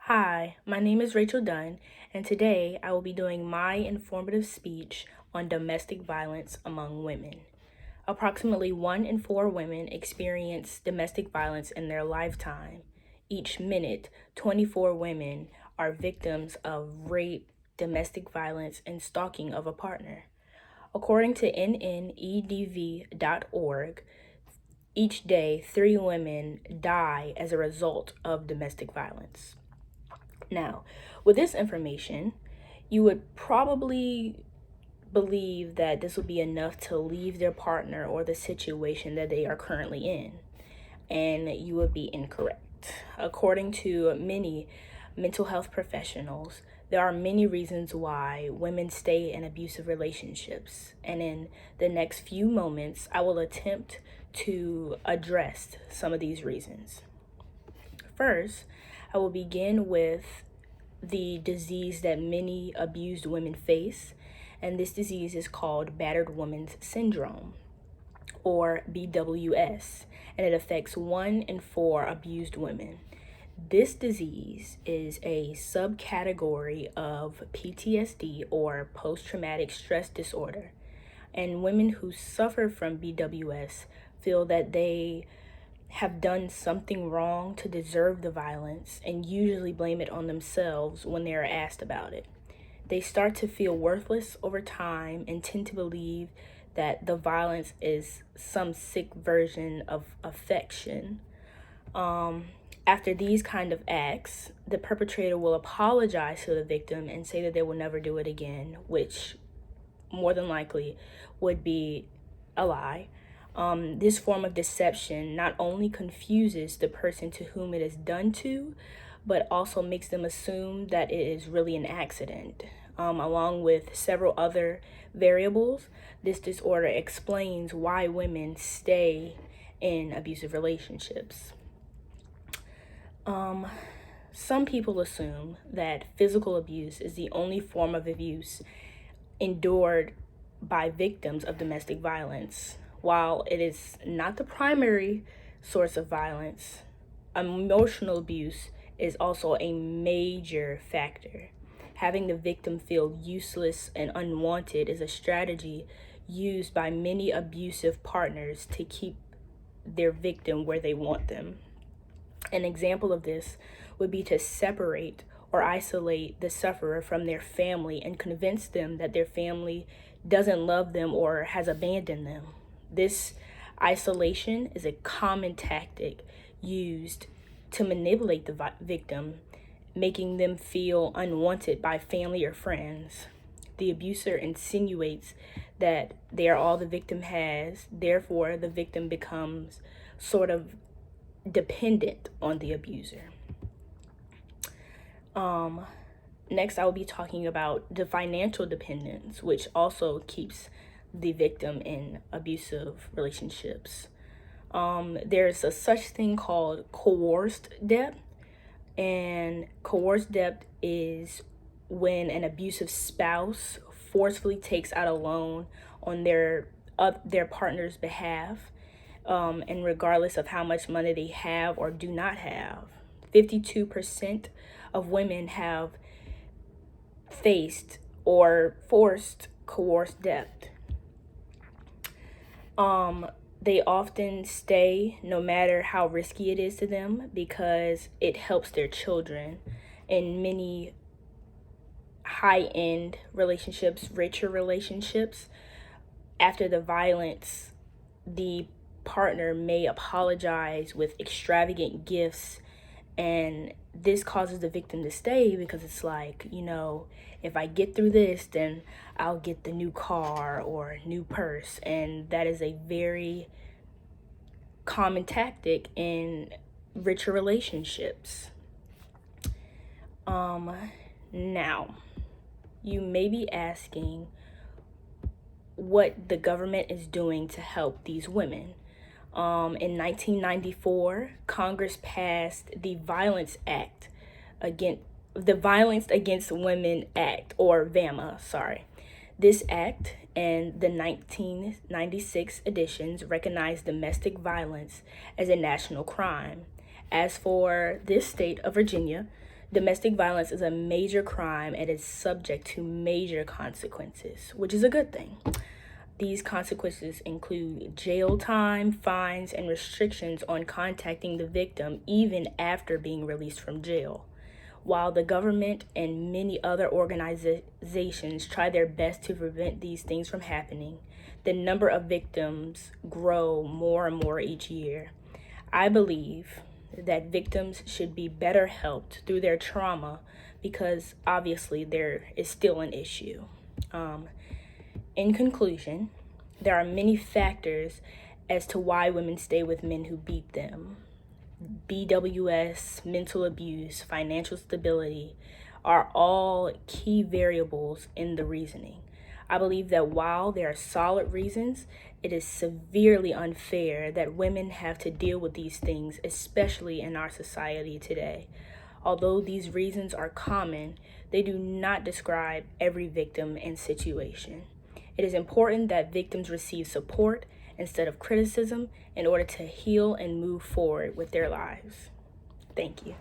Hi, my name is Rachel Dunn, and today I will be doing my informative speech on domestic violence among women. Approximately 1 in 4 women experience domestic violence in their lifetime. Each minute, 24 women are victims of rape, domestic violence, and stalking of a partner. According to nnedv.org, each day 3 women die as a result of domestic violence. Now, with this information, you would probably believe that this would be enough to leave their partner or the situation that they are currently in, and you would be incorrect. According to many mental health professionals, there are many reasons why women stay in abusive relationships, and in the next few moments, I will attempt to address some of these reasons. First, I will begin with the disease that many abused women face, and this disease is called battered woman's syndrome, or BWS, and it affects 1 in 4 abused women. This disease is a subcategory of PTSD, or post-traumatic stress disorder, and women who suffer from BWS feel that they have done something wrong to deserve the violence and usually blame it on themselves when they are asked about it. They start to feel worthless over time and tend to believe that the violence is some sick version of affection. After these kind of acts, the perpetrator will apologize to the victim and say that they will never do it again, which more than likely would be a lie. This form of deception not only confuses the person to whom it is done to, but also makes them assume that it is really an accident. Along with several other variables, this disorder explains why women stay in abusive relationships. Some people assume that physical abuse is the only form of abuse endured by victims of domestic violence. While it is not the primary source of violence, emotional abuse is also a major factor. Having the victim feel useless and unwanted is a strategy used by many abusive partners to keep their victim where they want them. An example of this would be to separate or isolate the sufferer from their family and convince them that their family doesn't love them or has abandoned them. This isolation is a common tactic used to manipulate the victim, making them feel unwanted by family or friends. The abuser insinuates that they are all the victim has, therefore, the victim becomes sort of dependent on the abuser. Next, I will be talking about the financial dependence, which also keeps the victim in abusive relationships. There's a such thing called coerced debt, and coerced debt is when an abusive spouse forcefully takes out a loan on their partner's behalf, and regardless of how much money they have or do not have. 52% of women have faced or forced coerced debt. They often stay no matter how risky it is to them because it helps their children. In many high-end relationships, richer relationships, after the violence, the partner may apologize with extravagant gifts, and this causes the victim to stay because it's like, if I get through this, then I'll get the new car or new purse. And that is a very common tactic in richer relationships. Now, you may be asking what the government is doing to help these women. In 1994, Congress passed the Violence Against Women Act, or VAMA, This act and the 1996 editions recognized domestic violence as a national crime. As for this state of Virginia, Domestic violence is a major crime and is subject to major consequences, which is a good thing. These consequences include jail time, fines, and restrictions on contacting the victim even after being released from jail. While the government and many other organizations try their best to prevent these things from happening, the number of victims grow more and more each year. I believe that victims should be better helped through their trauma because obviously there is still an issue. In conclusion, there are many factors as to why women stay with men who beat them. BWS, mental abuse, financial stability are all key variables in the reasoning. I believe that while there are solid reasons, it is severely unfair that women have to deal with these things, especially in our society today. Although these reasons are common, they do not describe every victim and situation. It is important that victims receive support instead of criticism in order to heal and move forward with their lives. Thank you.